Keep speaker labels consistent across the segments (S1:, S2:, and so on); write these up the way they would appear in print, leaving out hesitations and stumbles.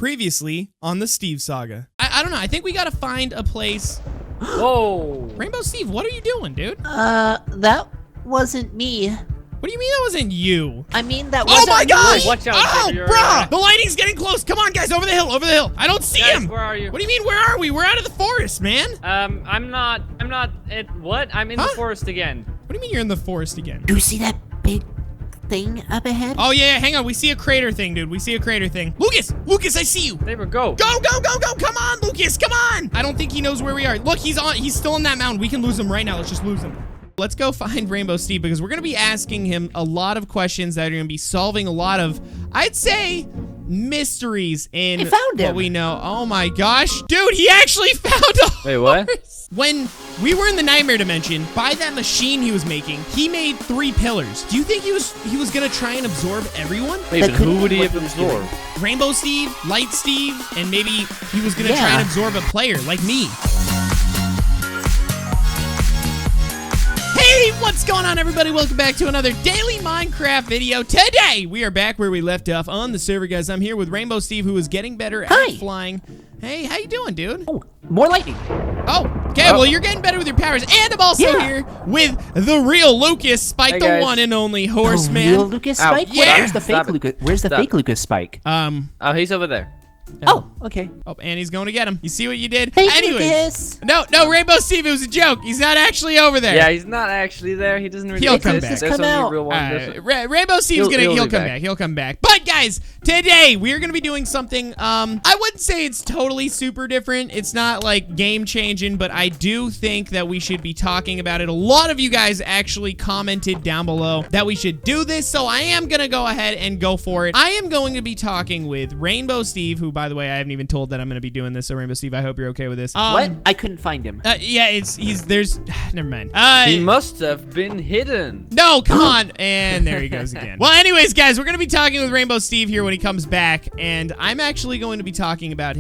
S1: Previously on the Steve Saga. I don't know. I think we gotta find a place.
S2: Whoa.
S1: Rainbow Steve, what are you doing, dude?
S3: That wasn't me.
S1: What do you mean that wasn't you?
S3: I mean, that
S1: Oh
S3: wasn't
S1: my gosh!
S2: Watch out,
S1: Oh,
S2: Xavier.
S1: bruh! The lighting's getting close. Come on, guys, over the hill, over the hill. I don't see
S2: Guys,
S1: him.
S2: where are you?
S1: What do you mean, where are we? We're out of the forest, man.
S2: I'm not at what? I'm in the forest again.
S1: What do you mean you're in the forest again?
S3: Do you see that big thing up ahead?
S1: Oh, yeah, hang on. We see a crater thing, dude. We see a crater thing. Lucas, I see you.
S2: Sabre, go.
S1: Go, go, go, go. Come on, Lucas, come on. I don't think he knows where we are. Look, he's still on that mountain. We can lose him right now. Let's just lose him. Let's go find Rainbow Steve because we're going to be asking him a lot of questions that are going to be solving a lot of, I'd say, mysteries in what we know. Oh my gosh. Dude, he actually found a
S2: Wait, what?
S1: horse. When we were in the nightmare dimension, by that machine he was making, he made 3 pillars. Do you think he was going to try and absorb everyone?
S2: Wait, but who would he have absorbed?
S1: Rainbow Steve, Light Steve, and maybe he was going to try and absorb a player like me. Hey, what's going on, everybody? Welcome back to another daily Minecraft video. Today, we are back where we left off on the server, guys. I'm here with Rainbow Steve, who is getting better at flying. Hey, how you doing, dude?
S3: Oh, more lightning.
S1: Oh, okay. Well, you're getting better with your powers. And I'm also here with the real Lucas Spike, the one and only horseman.
S3: The real Lucas Spike?
S1: Yeah.
S3: Where's the fake Lucas? Where's the fake Lucas Spike?
S2: Oh, he's over there.
S3: Oh, okay.
S1: Oh, and he's going to get him. You see what you did?
S3: Hey,
S1: Anyways, no, Rainbow Steve, it was a joke. He's not actually over there.
S2: Yeah, he's not actually there. He doesn't really
S1: He'll come back.
S2: There's only a real one.
S1: Rainbow Steve's he'll come back. He'll come back. But guys, today we are gonna be doing something. I wouldn't say it's totally super different. It's not like game changing, but I do think that we should be talking about it. A lot of you guys actually commented down below that we should do this, so I am gonna go ahead and go for it. I am going to be talking with Rainbow Steve, who, by the way, I haven't even told that I'm gonna be doing this. So Rainbow Steve, I hope you're okay with this.
S3: What? I couldn't find him.
S1: Yeah, there's never mind.
S2: He must have been hidden.
S1: No, come on. And there he goes again. Well, anyways, guys, we're going to be talking with Rainbow Steve here when he comes back. And I'm actually going to be talking about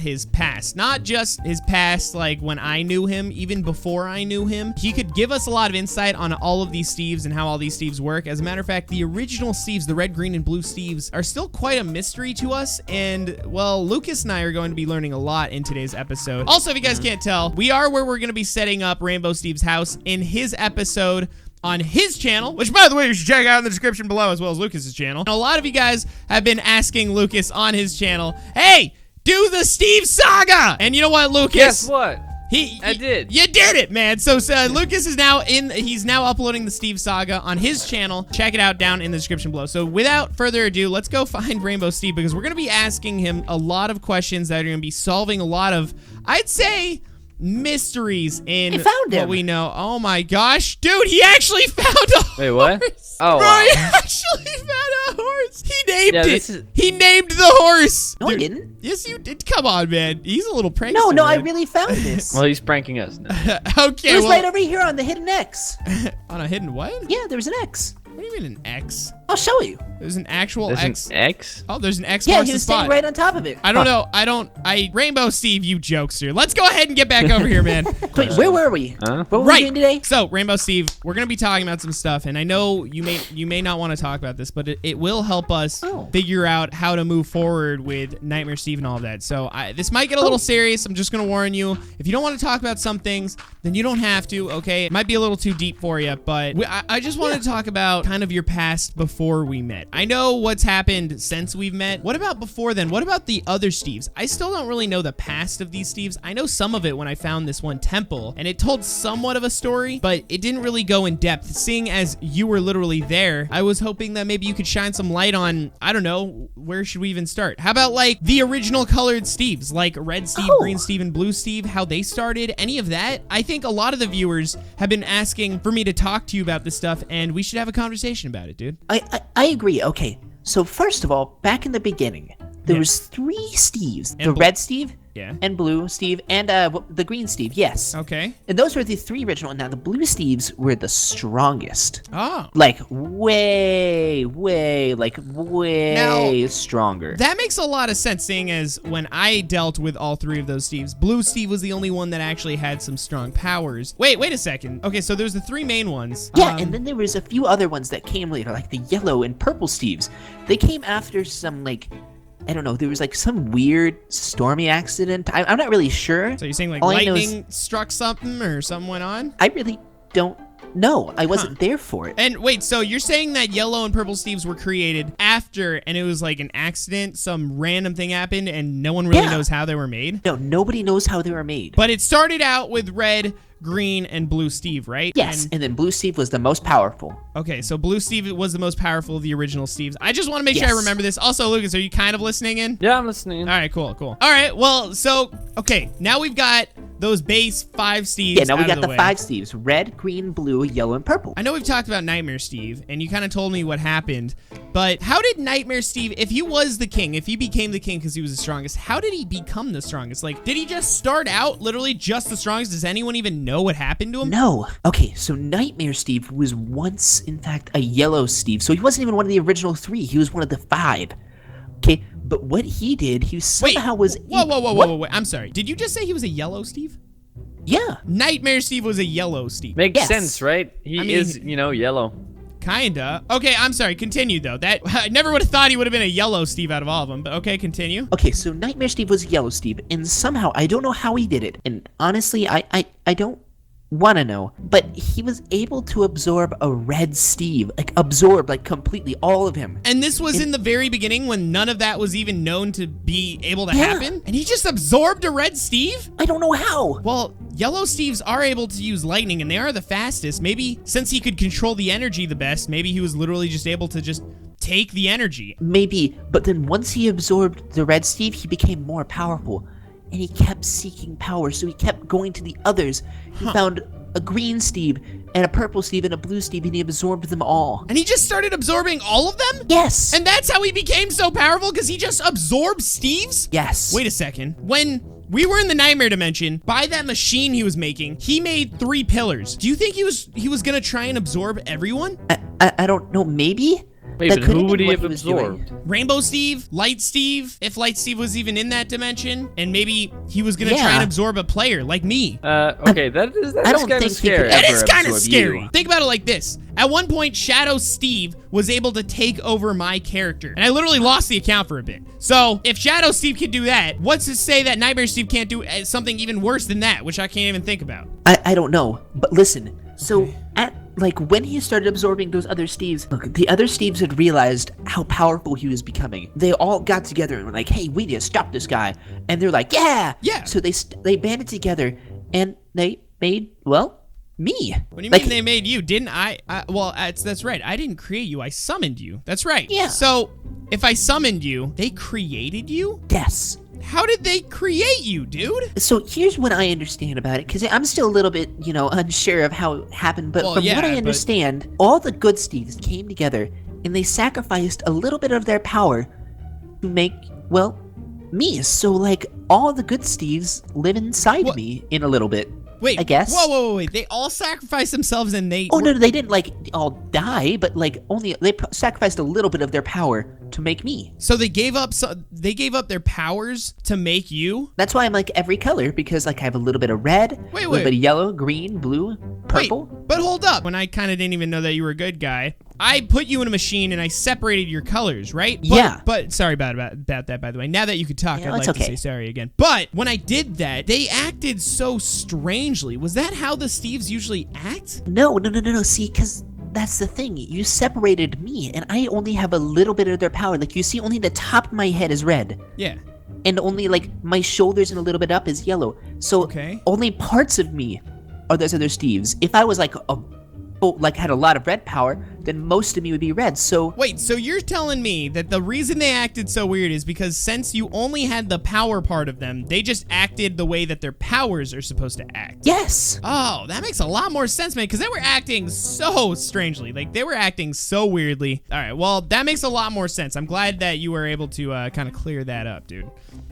S1: his past. Not just his past, like when I knew him, even before I knew him. He could give us a lot of insight on all of these Steves and how all these Steves work. As a matter of fact, the original Steves, the red, green, and blue Steves, are still quite a mystery to us. And, well, Lucas and I are going to be learning a lot in today's episode. Also, if you guys can't tell, we are where we're going to be setting up Rainbow Steve's house in his episode on his channel, which, by the way, you should check out in the description below, as well as Lucas's channel. And a lot of you guys have been asking Lucas on his channel, hey, do the Steve Saga! And you know what, Lucas?
S2: Guess what? I did.
S1: You did it, man. So Lucas is he's now uploading the Steve Saga on his channel. Check it out down in the description below. So without further ado, let's go find Rainbow Steve because we're going to be asking him a lot of questions that are going to be solving a lot of, I'd say, mysteries in what we know. Oh my gosh, dude, he actually found a horse.
S2: Wait, what? Oh,
S1: bro,
S2: wow.
S1: he actually found a horse. He named it. He named the horse.
S3: No, I didn't.
S1: Yes, you did. Come on, man. He's a little prankster.
S3: No,
S1: man.
S3: I really found this.
S2: Well, he's pranking us now.
S1: Okay,
S3: it was right over here on the hidden X.
S1: On a hidden what?
S3: Yeah, there was an X.
S1: What do you mean an X?
S3: I'll show you.
S1: There's an actual
S2: There's
S1: X.
S2: an X?
S1: Oh, there's an X.
S3: Yeah,
S1: marks
S3: he
S1: the
S3: was
S1: spot.
S3: standing right on top of it.
S1: I don't know. Rainbow Steve, you jokester. Let's go ahead and get back over here, man.
S3: Wait, where were we? What were we doing today?
S1: So, Rainbow Steve, we're gonna be talking about some stuff, and I know you may not want to talk about this, but it will help us figure out how to move forward with Nightmare Steve and all of that. So, this might get a little serious. I'm just gonna warn you. If you don't want to talk about some things, then you don't have to. Okay, it might be a little too deep for you, but I just wanted to talk about kind of your past before we met. I know what's happened since we've met. What about before then? What about the other Steves? I still don't really know the past of these Steves. I know some of it when I found this one temple, and it told somewhat of a story, but it didn't really go in depth. Seeing as you were literally there, I was hoping that maybe you could shine some light on, I don't know, where should we even start? How about like the original colored Steves, like Red Steve, Green Steve, and Blue Steve, how they started, any of that? I think a lot of the viewers have been asking for me to talk to you about this stuff, and we should have a conversation about it, dude.
S3: I agree. Okay, so first of all, back in the beginning, there was 3 Steves. The Red Steve, and Blue Steve, and the Green Steve, yes.
S1: Okay.
S3: And those were the 3 original. Now, the Blue Steves were the strongest.
S1: Oh.
S3: Like, way stronger.
S1: That makes a lot of sense, seeing as when I dealt with all 3 of those Steves, Blue Steve was the only one that actually had some strong powers. Wait a second. Okay, so there's the 3 main ones.
S3: Yeah, and then there was a few other ones that came later, like the Yellow and Purple Steves. They came after some, like, I don't know, there was like some weird stormy accident. I'm not really sure.
S1: So you're saying like
S3: All I know
S1: lightning
S3: is-
S1: struck something or something went on?
S3: I really don't know. I wasn't there for it.
S1: And wait, so you're saying that yellow and purple Steves were created after, and it was like an accident, some random thing happened, and no one really knows how they were made?
S3: No, nobody knows how they were made.
S1: But it started out with red, green, and blue Steve, right?
S3: Yes, and then blue Steve was the most powerful.
S1: Okay, so blue Steve was the most powerful of the original Steves. I just want to make sure I
S3: Yes.
S1: remember this. Also, Lucas, are you kind of listening in?
S2: Yeah, I'm listening.
S1: All right, cool. All right, well, so, okay, now we've got those base 5 Steves.
S3: Yeah, now we
S1: out
S3: got
S1: of
S3: the
S1: way.
S3: 5 Steves. Red, green, blue, yellow, and purple.
S1: I know we've talked about Nightmare Steve, and you kind of told me what happened, but how did Nightmare Steve, if he was the king, if he became the king because he was the strongest, how did he become the strongest? Like, did he just start out literally just the strongest? Does anyone even know what happened to him?
S3: No. Okay, so Nightmare Steve was once, in fact, a yellow Steve. So he wasn't even one of the original 3. He was one of the 5. Okay, but what he did, he somehow was...
S1: Whoa. I'm sorry. Did you just say he was a yellow Steve?
S3: Yeah.
S1: Nightmare Steve was a yellow Steve.
S2: Makes
S3: Yes.
S2: sense, right? He is, yellow.
S1: Kinda. Okay, I'm sorry. Continue, though. That I never would have thought he would have been a yellow Steve out of all of them, but okay, continue.
S3: Okay, so Nightmare Steve was yellow Steve, and somehow, I don't know how he did it, and honestly, I don't want to know, but he was able to absorb a red Steve, like completely, all of him.
S1: And this was in the very beginning when none of that was even known to be able to
S3: Yeah.
S1: happen? And he just absorbed a red Steve?
S3: I don't know how.
S1: Well, yellow Steves are able to use lightning, and they are the fastest. Maybe since he could control the energy the best, maybe he was literally just able to just take the energy.
S3: Maybe, but then once he absorbed the red Steve, he became more powerful. And he kept seeking power, so he kept going to the others. He found a green Steve, and a purple Steve, and a blue Steve, and he absorbed them all.
S1: And he just started absorbing all of them?
S3: Yes!
S1: And that's how he became so powerful, because he just absorbed Steves?
S3: Yes.
S1: Wait a second. When we were in the nightmare dimension, by that machine he was making, he made 3 pillars. Do you think he was gonna try and absorb everyone?
S3: I don't know, maybe?
S2: Wait,
S3: That
S2: but
S3: could've
S2: who would
S3: been
S2: he
S3: what
S2: have
S3: was doing.
S2: absorbed?
S1: Rainbow Steve, Light Steve, if Light Steve was even in that dimension, and maybe he was gonna try
S3: Yeah.
S1: and absorb a player like me.
S2: Okay, that is
S3: I don't
S2: kind of
S3: think he could
S2: scary.
S1: That
S3: ever
S1: is kind of
S3: absorb
S1: scary.
S3: you.
S1: Think about it like this. At one point, Shadow Steve was able to take over my character. And I literally lost the account for a bit. So, if Shadow Steve can do that, what's to say that Nightmare Steve can't do something even worse than that, which I can't even think about?
S3: I don't know, but listen. So, when he started absorbing those other Steves, look, the other Steves had realized how powerful he was becoming. They all got together and were like, hey, we need to stop this guy. And they're like, yeah!
S1: Yeah.
S3: So they banded together, and they made, well, me.
S1: What do you mean they made you? Didn't I? Well, that's right. I didn't create you. I summoned you. That's right.
S3: Yeah.
S1: So, if I summoned you, they created you?
S3: Yes.
S1: How did they create you, dude?
S3: So here's what I understand about it, because I'm still a little bit, unsure of how it happened, but
S1: Well,
S3: from
S1: yeah,
S3: what I
S1: but-
S3: understand, all the good Steves came together, and they sacrificed a little bit of their power to make, well, me. So, all the good Steves live inside
S1: What?
S3: me in a little bit.
S1: Wait.
S3: I guess.
S1: Whoa. They all sacrificed themselves and they...
S3: Oh, no, they didn't, all die, but, they sacrificed a little bit of their power to make me.
S1: So they gave up their powers to make you?
S3: That's why I'm, every color, because, I have a little bit of red,
S1: Wait.
S3: a little bit of yellow, green, blue, purple.
S1: Wait, but hold up. When I kind of didn't even know that you were a good guy, I put you in a machine and I separated your colors, right?
S3: Yeah.
S1: But sorry about that, by the way. Now that you could talk,
S3: Yeah,
S1: I'd like
S3: that's
S1: to
S3: okay.
S1: say sorry again. But when I did that, they acted so strangely. Was that how the Steves usually act?
S3: No. See, because that's the thing. You separated me, and I only have a little bit of their power. You see, only the top of my head is red.
S1: Yeah.
S3: And only, my shoulders and a little bit up is yellow. So,
S1: Okay.
S3: only parts of me are those other Steves. If I was, had a lot of red power, then most of me would be red. So,
S1: Wait, so you're telling me that the reason they acted so weird is because since you only had the power part of them, they just acted the way that their powers are supposed to act?
S3: yes.
S1: Oh, that makes a lot more sense, man, because they were acting so strangely. They were acting so weirdly. All right, well, that makes a lot more sense. I'm glad that you were able to kind of clear that up, dude.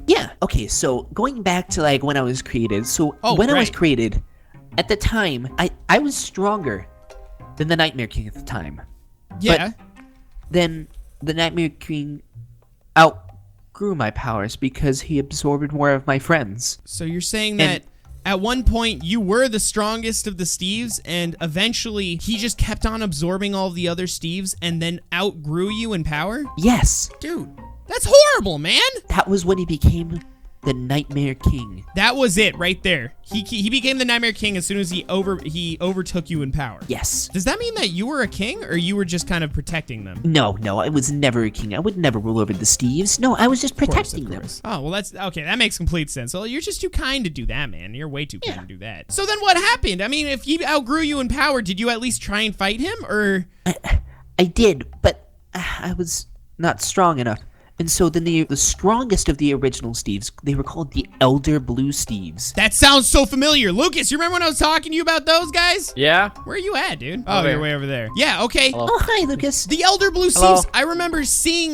S3: Yeah. Okay, so going back to, when I was created. So, when I was
S1: right.
S3: created, at the time, I was stronger than the Nightmare King at the time.
S1: Yeah.
S3: Then the Nightmare King outgrew my powers because he absorbed more of my friends.
S1: So you're saying that at one point you were the strongest of the Steves, and eventually he just kept on absorbing all the other Steves and then outgrew you in power?
S3: Yes.
S1: Dude, That's horrible, man.
S3: That was when he became the Nightmare King.
S1: That was it right there. He became the Nightmare King as soon as he overtook you in power.
S3: Yes.
S1: Does that mean that you were a king, or you were just kind of protecting them?
S3: No, I was never a king. I would never rule over the Steves. No, I was just protecting them.
S1: Oh, well, that's okay. That makes complete sense. Well, you're just too kind to do that, man. You're way too kind to do that. So then what happened? I mean, if he outgrew you in power, did you at least try and fight him, or?
S3: I did, but I was not strong enough. And so then the strongest of the original Steves, they were called the Elder Blue Steves.
S1: That sounds so familiar. Lucas, you remember when I was talking to you about those guys?
S2: Yeah.
S1: Where are you at, dude? Oh,
S2: Over
S1: you're
S2: here.
S1: way over there. Yeah, okay.
S2: Hello.
S3: Oh, hi, Lucas.
S1: The Elder Blue
S2: Hello.
S1: Steves, I remember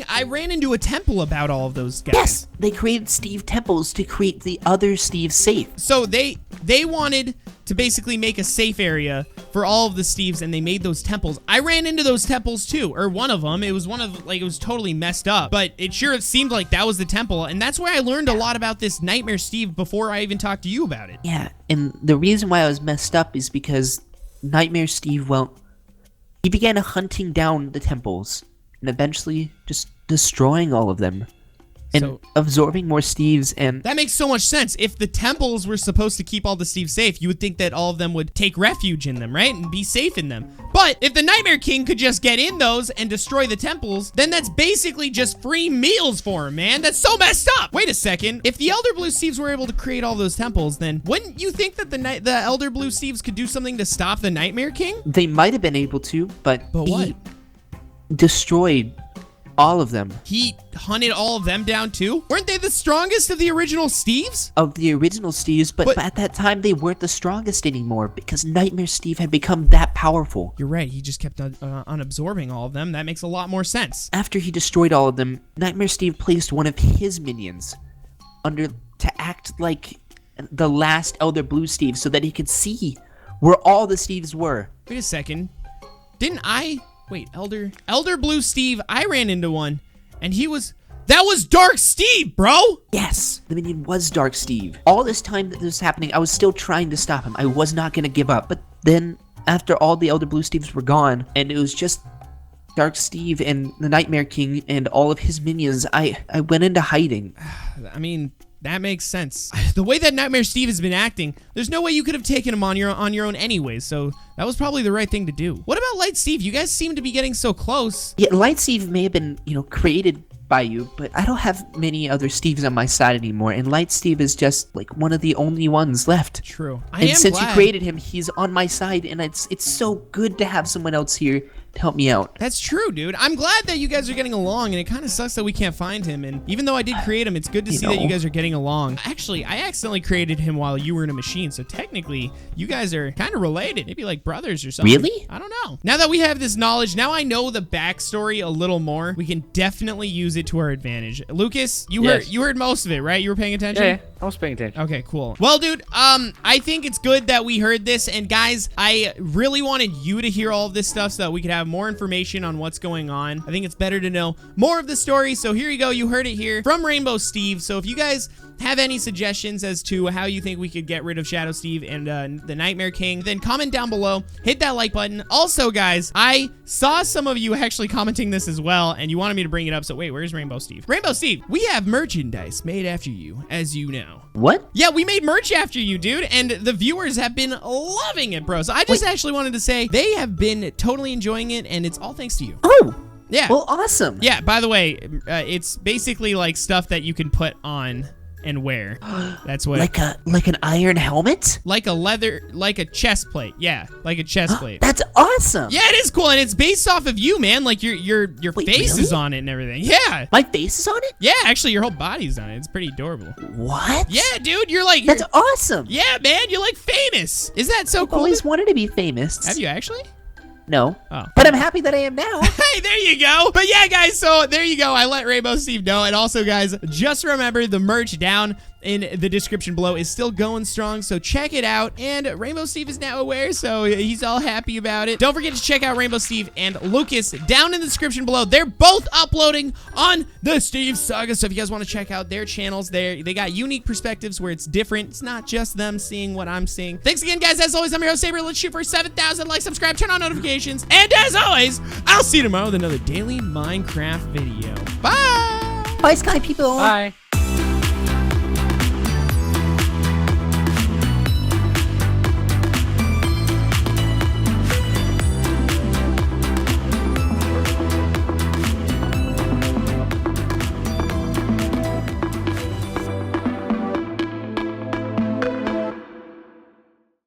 S1: I ran into a temple about all of those guys.
S3: Yes, they created Steve temples to create the other Steves safe.
S1: So they wanted to basically make a safe area for all of the Steves, and they made those temples. I ran into those temples too, or one of them. It was it was totally messed up, but it sure seemed like that was the temple, and that's where I learned a lot about this Nightmare Steve before I even talked to you about it.
S3: Yeah, and the reason why I was messed up is because Nightmare Steve, well, he began hunting down the temples and eventually just destroying all of them and
S1: So-
S3: absorbing more Steves and
S1: That makes so much sense. If the temples were supposed to keep all the Steves safe, you would think that all of them would take refuge in them, right? And be safe in them. But if the Nightmare King could just get in those and destroy the temples, then that's basically just free meals for him, man. That's so messed up. Wait a second. If the Elder Blue Steves were able to create all those temples, then wouldn't you think that the Elder Blue Steves could do something to stop the Nightmare King?
S3: they might have been able to, but
S1: But what?
S3: he destroyed all of them.
S1: He hunted all of them down too? Weren't they the strongest of the original Steves?
S3: Of the original Steves, but
S1: But-
S3: at that time they weren't the strongest anymore because Nightmare Steve had become that powerful.
S1: You're right. He just kept unabsorbing all of them. That makes a lot more sense.
S3: After he destroyed all of them, Nightmare Steve placed one of his minions under to act like the last Elder Blue Steve so that he could see where all the Steves were.
S1: Wait a second. Didn't I... Wait, Elder Blue Steve, I ran into one, and that was Dark Steve, bro!
S3: Yes, the minion was Dark Steve. All this time that this was happening, I was still trying to stop him. I was not going to give up. But then, after all the Elder Blue Steves were gone, and it was just Dark Steve and the Nightmare King and all of his minions, I went into hiding.
S1: I mean, that makes sense. The way that Nightmare Steve has been acting, there's no way you could have taken him on your own anyways, so that was probably the right thing to do. What about Light Steve? You guys seem to be getting so close.
S3: Yeah, Light Steve may have been, created by you, but I don't have many other Steves on my side anymore, and Light Steve is just, like, one of the only ones left.
S1: True.
S3: And since you created him, he's on my side, and it's so good to have someone else here to help me out.
S1: That's true, dude. I'm glad that you guys are getting along, and it kind of sucks that we can't find him. And even though I did create him, it's good to see that you guys are getting along. Actually, I accidentally created him while you were in a machine, so technically, you guys are kind of related. Maybe like brothers or something.
S3: Really?
S1: I don't know. Now that we have this knowledge, now I know the backstory a little more. We can definitely use it to our advantage. Lucas, you heard most of it, right? You were paying attention?
S2: Yeah, I was paying attention.
S1: Okay, cool. Well, dude, I think it's good that we heard this, and guys, I really wanted you to hear all of this stuff so that we could have more information on what's going on. I think it's better to know more of the story, so here you go. You heard it here from Rainbow Steve. So if you guys have any suggestions as to how you think we could get rid of Shadow Steve and the Nightmare King, then comment down below. Hit that like button. Also, guys, I saw some of you actually commenting this as well, and you wanted me to bring it up, so wait, where's Rainbow Steve? Rainbow Steve, we have merchandise made after you, as you know.
S3: What?
S1: Yeah, we made merch after you, dude, and the viewers have been loving it, bro. So I just actually wanted to say they have been totally enjoying it, and it's all thanks to you.
S3: Oh!
S1: Yeah.
S3: Well, awesome.
S1: Yeah, by the way, it's basically like stuff that you can put on and wear. That's what...
S3: Like an iron helmet?
S1: Like a chest plate. Yeah, like a chest plate.
S3: That's awesome.
S1: Yeah, it is cool, and it's based off of you, man. Like your
S3: Wait,
S1: face
S3: really?
S1: is on it and everything. Yeah.
S3: My face is on it?
S1: Yeah, actually, your whole body's on it. It's pretty adorable.
S3: What?
S1: Yeah, dude, you're like...
S3: That's awesome.
S1: Yeah, man, you're like famous. Is that so
S3: I've
S1: cool?
S3: always wanted to be famous.
S1: Have you actually?
S3: No.
S1: Oh.
S3: But I'm happy that I am now.
S1: Hey, there you go. But yeah, guys, so there you go. I let Rainbow Steve know. And also, guys, just remember the merch down in the description below is still going strong, so check it out. And Rainbow Steve is now aware, so he's all happy about it. Don't forget to check out Rainbow Steve and Lucas down in the description below. They're both uploading on the Steve Saga, so if you guys want to check out their channels, they got unique perspectives where it's different. It's not just them seeing what I'm seeing. Thanks again, guys. As always, I'm your host, Sabre. Let's shoot for 7,000 likes, subscribe, turn on notifications, and as always, I'll see you tomorrow with another daily Minecraft video. Bye!
S3: Bye, Sky people.
S2: Bye.